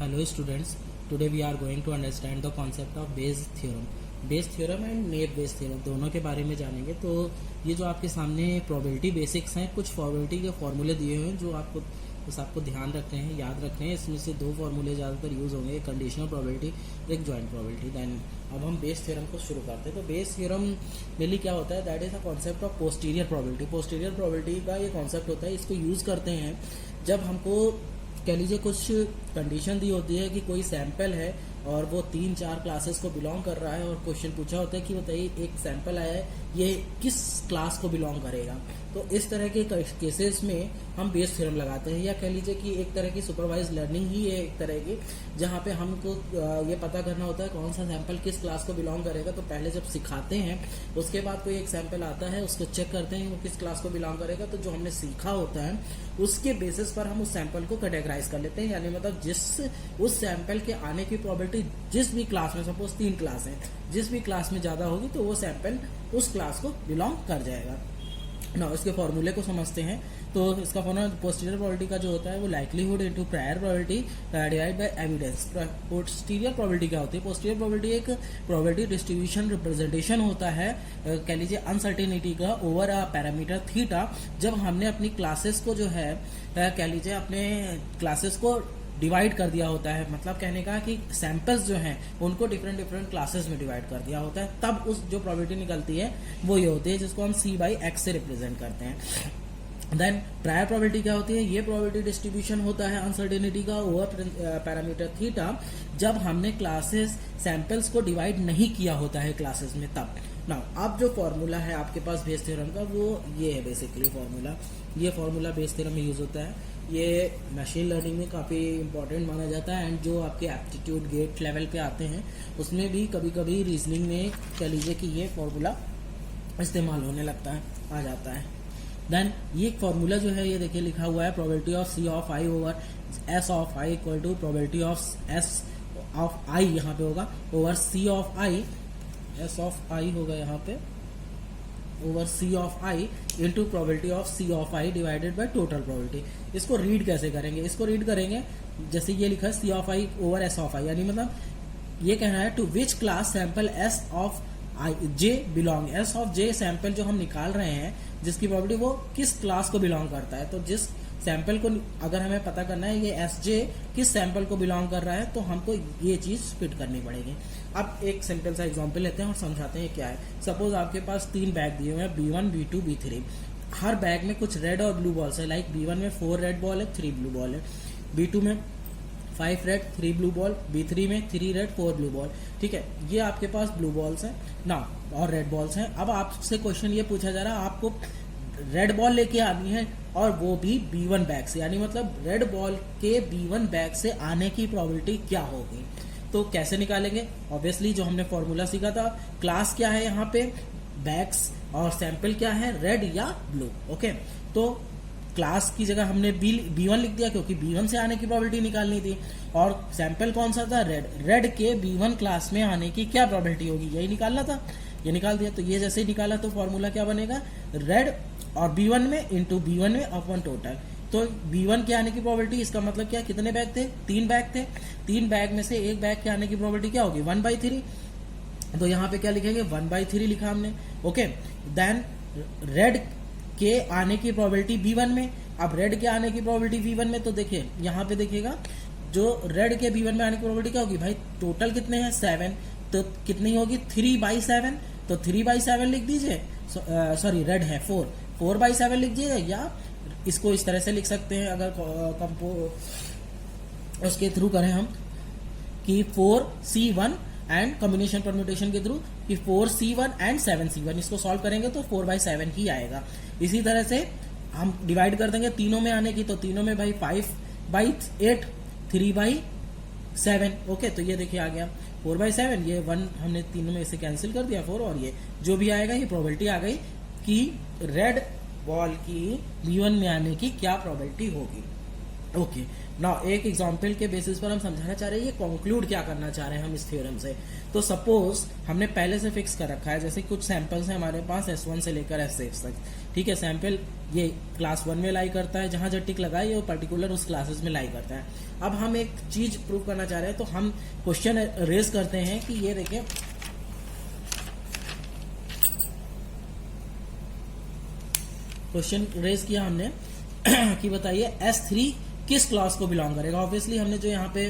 Hello students, today we are going to understand the concept of Bayes theorem. Bayes theorem and Naive Bayes theorem दोनों के बारे में जानेंगे। तो ये जो आपके सामने प्रोबेबिलिटी बेसिक्स हैं, कुछ प्रोबेबिलिटी के फॉर्मूले दिए हुए हैं जो आपको बस आपको ध्यान रखने हैं, याद रखने हैं। इसमें से दो फॉर्मूले ज़्यादातर यूज़ होंगे, एक कंडीशनल प्रोबेबिलिटी, एक जॉइंट प्रोबेबिलिटी। देन अब हम बेस थ्योरम को शुरू करते हैं। तो बेस थ्योरम मेनली क्या होता है, that is a concept of posterior probability. Posterior probability का ये कॉन्सेप्ट होता है, इसको यूज़ करते हैं जब हमको कह लीजिए कुछ कंडीशन दी होती है कि कोई सैंपल है और वो 3-4 क्लासेस को बिलोंग कर रहा है और क्वेश्चन पूछा होता है कि बताइए एक सैंपल आया है, ये किस क्लास को बिलोंग करेगा। तो इस तरह के केसेस में हम बेस थ्योरम लगाते हैं, या कह लीजिए कि एक तरह की सुपरवाइज लर्निंग ही है एक तरह की, जहाँ पे हमको ये पता करना होता है कौन सा सैंपल किस क्लास को बिलोंग करेगा। तो पहले जब सिखाते हैं उसके बाद कोई एक सैंपल आता है, उसको चेक करते हैं वो किस क्लास को बिलोंग करेगा। तो जो हमने सीखा होता है उसके बेसिस पर हम उस सैंपल को कैटेगराइज कर लेते हैं, यानी मतलब उस सैंपल के आने की प्रोबेबिलिटी जिस भी क्लास में, सपोज 3 क्लास है, जिस भी क्लास में ज्यादा होगी तो वो सैंपल उस क्लास को बिलोंग कर जाएगा ना। इसके फॉर्मूले को समझते हैं। तो इसका फॉर्मूला पोस्टीरियर प्रोबेबिलिटी का जो होता है वो likelihood into prior probability divide by evidence. Posterior probability क्या होती है? पोस्टीरियर प्रोबेबिलिटी एक प्रोबेबिलिटी डिस्ट्रीब्यूशन रिप्रेजेंटेशन होता है, कह लीजिए अनसर्टेनिटी का, ओवर अ पैरामीटर थीटा। जब हमने अपनी क्लासेस को जो है कह लीजिए अपने क्लासेस को डिवाइड कर दिया होता है, मतलब कहने का कि सैंपल्स जो हैं उनको डिफरेंट क्लासेस में डिवाइड कर दिया होता है, तब उस जो प्रोबेबिलिटी निकलती है वो ये होती है, जिसको हम C/X से रिप्रेजेंट करते हैं। देन प्रायर प्रोबेबिलिटी क्या होती है? ये प्रोबेबिलिटी डिस्ट्रीब्यूशन होता है अनसर्टेनिटी का ओवर पैरामीटर थीटा, जब हमने क्लासेस सैंपल्स को डिवाइड नहीं किया होता है क्लासेस में, तब ना। अब जो फॉर्मूला है आपके पास बेस थ्योरम का वो ये है बेसिकली फॉर्मूला। ये फॉर्मूला बेस थ्योरम में यूज होता है। ये मशीन लर्निंग में काफ़ी इंपॉर्टेंट माना जाता है, एंड जो आपके एप्टीट्यूड गेट लेवल पे आते हैं उसमें भी कभी कभी रीजनिंग में कह लीजिए कि ये फॉर्मूला इस्तेमाल होने लगता है, आ जाता है। देन ये फॉर्मूला जो है ये देखिए लिखा हुआ है, probability of C of I over S of I equal to probability of S of I यहाँ पे होगा over C of I, S of I होगा यहाँ पे over C of I into probability of C of I divided by total probability. इसको read कैसे करेंगे? इसको रीड करेंगे जैसे ये लिखा है C of I over S of I, यानी मतलब ये कहना है to which class sample S of J belong. S of J sample जो हम निकाल रहे हैं जिसकी प्रोबेबिलिटी वो किस क्लास को बिलोंग करता है। तो जिस सैंपल को अगर हमें पता करना है ये SJ किस सैंपल को बिलोंग कर रहा है, तो हमको ये चीज फिट करनी पड़ेगी। अब एक सिंपल सा एग्जांपल लेते हैं और समझाते हैं क्या है। सपोज आपके पास 3 बैग दिए हुए हैं, B1, B2, B3। हर बैग में कुछ रेड और ब्लू बॉल्स है, लाइक B1 में 4 रेड बॉल है, 3 ब्लू बॉल है, B2 में 5 रेड 3 ब्लू बॉल, B3 में 3 रेड 4 ब्लू बॉल। ठीक है, ये आपके पास ब्लू बॉल्स हैं ना और रेड बॉल्स हैं। अब आपसे क्वेश्चन ये पूछा जा रहा है आपको रेड बॉल लेके आनी है और वो भी B1 बैग से, यानी मतलब रेड बॉल के B1 बैग से आने की प्रोबेबिलिटी क्या होगी। तो कैसे निकालेंगे? ऑब्वियसली जो हमने फॉर्मूला सीखा था, क्लास क्या है यहाँ पे बैग्स और सैंपल क्या है रेड या ब्लू। ओके, तो क्लास की जगह हमने B1 लिख दिया क्योंकि B1 से आने की प्रोबेबिलिटी निकालनी थी, और सैंपल कौन सा था? रेड के B1 क्लास में आने की क्या प्रोबेबिलिटी होगी, यही निकालना था, ये निकाल दिया। तो ये जैसे ही निकाला तो फॉर्मूला क्या बनेगा? रेड और B1 में इंटू B1 में अपॉन टोटल। तो B1 के आने की प्रोबेबिलिटी, इसका मतलब क्या, कितने बैग थे? 3 बैग थे। 3 बैग में से एक बैग के आने की प्रोबेबिलिटी क्या होगी? 1/3। तो यहाँ पे क्या लिखेंगे? 1/3 लिखा हमने। ओके, देन रेड के आने की प्रोबेबिलिटी B1 में। अब रेड के आने की प्रोबेबिलिटी B1 में, तो देखिए यहाँ पे देखिएगा जो रेड के B1 में आने की प्रोबेबिलिटी क्या होगी भाई? टोटल कितने हैं? 7, तो कितनी होगी? 3/7। तो 3/7 लिख दीजिए। सॉरी रेड है 4/7 लिख दीजिए, या इसको इस तरह से लिख सकते हैं अगर उसके थ्रू करें हम कि 4C1 एंड कॉम्बिनेशन परम्यूटेशन के थ्रू कि 4C1 एंड 7C1, इसको सॉल्व करेंगे तो 4/7 ही आएगा। इसी तरह से हम डिवाइड कर देंगे तीनों में आने की, तो तीनों में भाई 5/8 3/7। ओके, तो ये देखिए आ गया 4/7, ये 1 हमने तीनों में से कैंसिल कर दिया 4, और ये जो भी आएगा ये प्रोबेबिलिटी आ गई कि रेड बॉल की B1 में आने की क्या प्रोबेबिलिटी होगी। ओके, नाउ एक एग्जांपल के बेसिस पर हम समझाना चाह रहे हैं ये कंक्लूड क्या करना चाह रहे हैं हम इस थ्योरम से। तो सपोज हमने पहले से फिक्स कर रखा है, जैसे कुछ सैंपल्स हैं हमारे पास S1 से लेकर S6 तक। ठीक है, सैंपल ये क्लास 1 में लाई करता है, जहां जो टिक लगाई वो पर्टिकुलर उस क्लासेस में लाई करता है। अब हम एक चीज प्रूव करना चाह रहे हैं, तो हम क्वेश्चन रेज करते हैं कि ये देखें, क्वेश्चन रेज किया हमने कि बताइए S3 किस क्लास को बिलोंग करेगा। ऑब्वियसली हमने जो यहाँ पे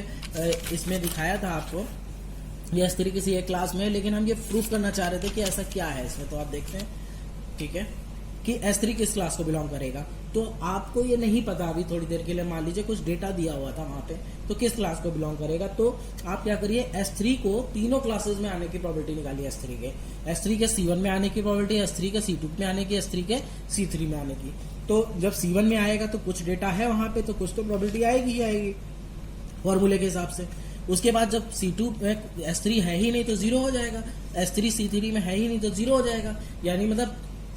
इसमें दिखाया था आपको, ये S3 किसी एक क्लास में है, लेकिन हम ये प्रूफ करना चाह रहे थे कि ऐसा क्या है इसमें। तो आप देखते हैं, ठीक है, कि S3 किस क्लास को बिलोंग करेगा। तो आपको ये नहीं पता अभी थोड़ी देर के लिए, मान लीजिए कुछ डेटा दिया हुआ था वहां पे, तो किस क्लास को बिलोंग करेगा। तो आप क्या करिए, S3 को तीनों क्लासेस में आने की प्रोबेबिलिटी निकालिए। S3 के C1 में आने की प्रोबेबिलिटी, S3 के C2 में आने की, S3 के C3 में आने की। तो जब C1 में आएगा तो कुछ डेटा है वहां पे, तो कुछ तो प्रोबेबिलिटी आएगी ही आएगी फॉर्मूले के हिसाब से। उसके बाद जब C2 में S3 है ही नहीं तो 0 हो जाएगा, S3 C3 में है ही नहीं तो 0 हो जाएगा, यानी मतलब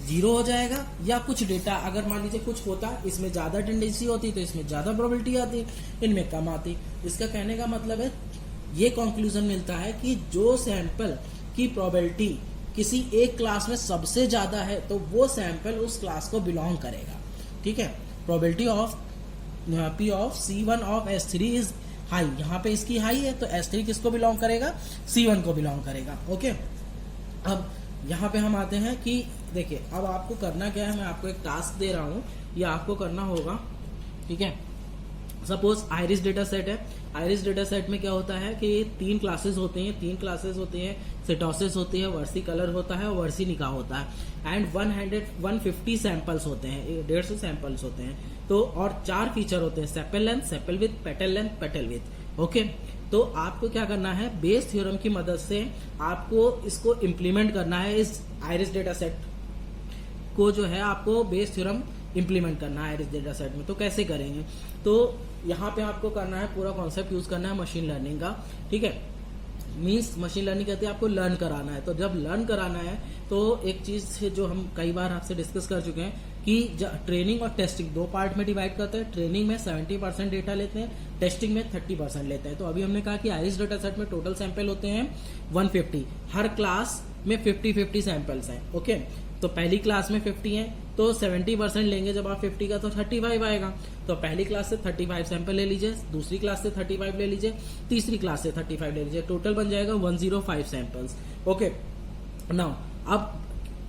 0 हो जाएगा। या कुछ डेटा अगर मान लीजिए कुछ होता, इसमें ज्यादा टेंडेंसी होती तो इसमें ज्यादा प्रोबेबिलिटी आती, इनमें कम आती। इसका कहने का मतलब है, ये कंक्लूजन मिलता है कि जो सैंपल की प्रोबेबिलिटी किसी एक क्लास में सबसे ज्यादा है तो वो सैंपल उस क्लास को बिलोंग करेगा। ठीक है, probability of P of C1 of S3 is high, यहाँ पे इसकी हाई है तो S3 किसको बिलोंग करेगा, C1 को बिलोंग करेगा। ओके, अब यहाँ पे हम आते हैं कि देखिए अब आपको करना क्या है, मैं आपको एक टास्क दे रहा हूँ, ये आपको करना होगा। ठीक है, सपोज आइरिस डेटा सेट है। आइरिस डेटा सेट में क्या होता है कि 3 क्लासेस होते हैं, सेटोसिस होती है, वर्सी कलर होता है और वर्सी निकाह होता है, एंड 150 सैंपल्स होते हैं, 150 सैंपल्स होते हैं। तो और 4 फीचर होते हैं, sepal length, sepal with, petal length, petal with. Okay, तो आपको क्या करना है, बेस थ्योरम की मदद से आपको इसको इम्प्लीमेंट करना है, इस आइरिस डेटा सेट को जो है आपको बेस थ्योरम इम्प्लीमेंट करना है आइरिस डेटा सेट में। तो कैसे करेंगे, तो यहाँ पे आपको करना है, पूरा कॉन्सेप्ट यूज करना है मशीन लर्निंग का। ठीक है, मीन्स मशीन लर्निंग कहते हैं आपको लर्न कराना है। तो जब लर्न कराना है तो एक चीज से जो हम कई बार आपसे डिस्कस कर चुके हैं कि ट्रेनिंग और टेस्टिंग 2 पार्ट में डिवाइड करते हैं। ट्रेनिंग में 70% डेटा लेते हैं, टेस्टिंग में 30% लेते हैं। तो अभी हमने कहा कि आइरिस डेटा सेट में टोटल सैंपल होते हैं 150, हर क्लास में 50-50 सैंपल्स हैं। ओके, तो पहली क्लास में 50 है तो 70% लेंगे जब आप 50 का, तो 35 आएगा। तो पहली क्लास से 35 सैंपल ले लीजिए, दूसरी क्लास से 35 ले लीजिए, तीसरी क्लास से 35 ले लीजिए, टोटल बन जाएगा 105 सैंपल्स। ओके, नाउ अब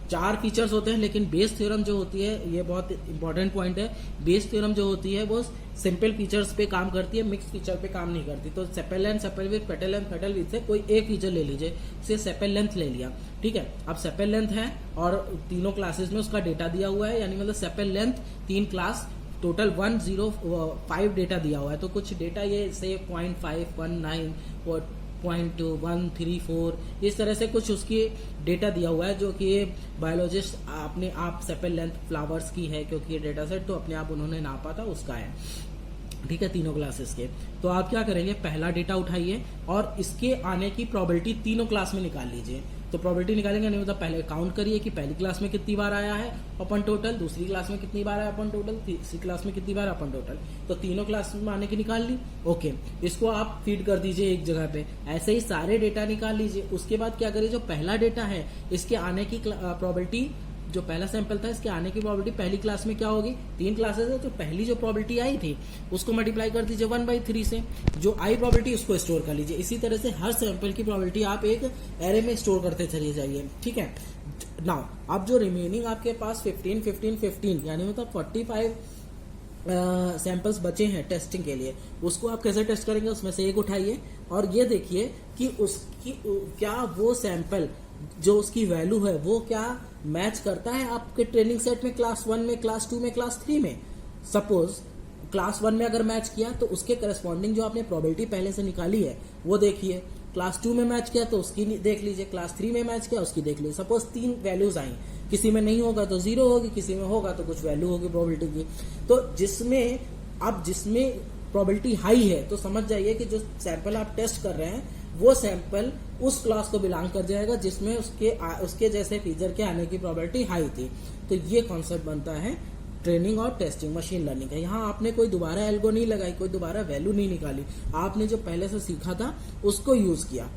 4 फीचर्स होते हैं, लेकिन बेस थ्योरम जो होती है, ये बहुत इंपॉर्टेंट पॉइंट है, बेस थ्योरम जो होती है वो सिंपल फीचर्स पे काम करती है, मिक्स फीचर पे काम नहीं करती। तो sepal length, sepal with, petal length, petal with से कोई एक फीचर ले लीजिए, से सेपल लेंथ ले लिया। ठीक है, अब सेपल लेंथ है और तीनों क्लासेस में उसका डेटा दिया हुआ है, यानी मतलब sepal length 3 class total 105 data दिया हुआ है। तो कुछ डेटा ये से 0.519 और 0.134 इस तरह से कुछ उसकी डेटा दिया हुआ है, जो कि बायोलॉजिस्ट अपने आप सेपल लेंथ फ्लावर्स की है, क्योंकि ये डेटा सेट तो अपने आप उन्होंने नापा था उसका है। ठीक है, तीनों क्लासेस के। तो आप क्या करेंगे, पहला डेटा उठाइए और इसके आने की प्रोबेबिलिटी तीनों क्लास में निकाल लीजिए। तो प्रोबेबिलिटी निकालेंगे, नहीं मतलब पहले काउंट करिए कि पहली क्लास में कितनी बार आया है अपन टोटल, दूसरी क्लास में कितनी बार आया अपन टोटल, तीसरी क्लास में कितनी बार अपन टोटल। तो तीनों क्लास में आने की निकाल ली। ओके, इसको आप फीड कर दीजिए एक जगह पे, ऐसे ही सारे डेटा निकाल लीजिए। उसके बाद क्या करिए, जो पहला डेटा है इसके आने की प्रोबेबिलिटी, जो पहला सैंपल था इसके आने की प्रोबेबिलिटी पहली क्लास में क्या होगी, 3 क्लासेस है तो पहली जो प्रोबेबिलिटी आई थी उसको मल्टीप्लाई कर दीजिए 1/3 से, जो आई प्रोबेबिलिटी उसको स्टोर कर लीजिए। इसी तरह से हर सैंपल की प्रोबेबिलिटी आप एक एरे में स्टोर करते चले जाइए। ठीक है, नाउ अब जो रिमेनिंग आपके पास 15 यानी मतलब 45 सैंपल्स बचे हैं टेस्टिंग के लिए, उसको आप कैसे टेस्ट करेंगे, उसमें से एक उठाइए और ये देखिए कि उसकी क्या वो सैंपल जो उसकी वैल्यू है वो क्या मैच करता है आपके ट्रेनिंग सेट में, क्लास 1 में, क्लास 2 में, क्लास 3 में। सपोज क्लास 1 में अगर मैच किया तो उसके करस्पॉन्डिंग जो आपने प्रोबेबिलिटी पहले से निकाली है वो देखिए, क्लास 2 में मैच किया तो उसकी देख लीजिए, क्लास 3 में मैच किया उसकी देख लीजिए। सपोज 3 वैल्यूज आई, किसी में नहीं होगा तो 0 होगी, किसी में होगा तो कुछ वैल्यू होगी प्रोबेबिलिटी की। तो जिसमें प्रोबेबिलिटी हाई है तो समझ जाइए कि जो सैंपल आप टेस्ट कर रहे हैं वो सैंपल उस क्लास को बिलोंग कर जाएगा जिसमें उसके जैसे फीचर के आने की प्रोबेबिलिटी हाई थी। तो ये कॉन्सेप्ट बनता है ट्रेनिंग और टेस्टिंग मशीन लर्निंग का। यहाँ आपने कोई दोबारा एल्गो नहीं लगाई, कोई दोबारा वैल्यू नहीं निकाली, आपने जो पहले से सीखा था उसको यूज किया।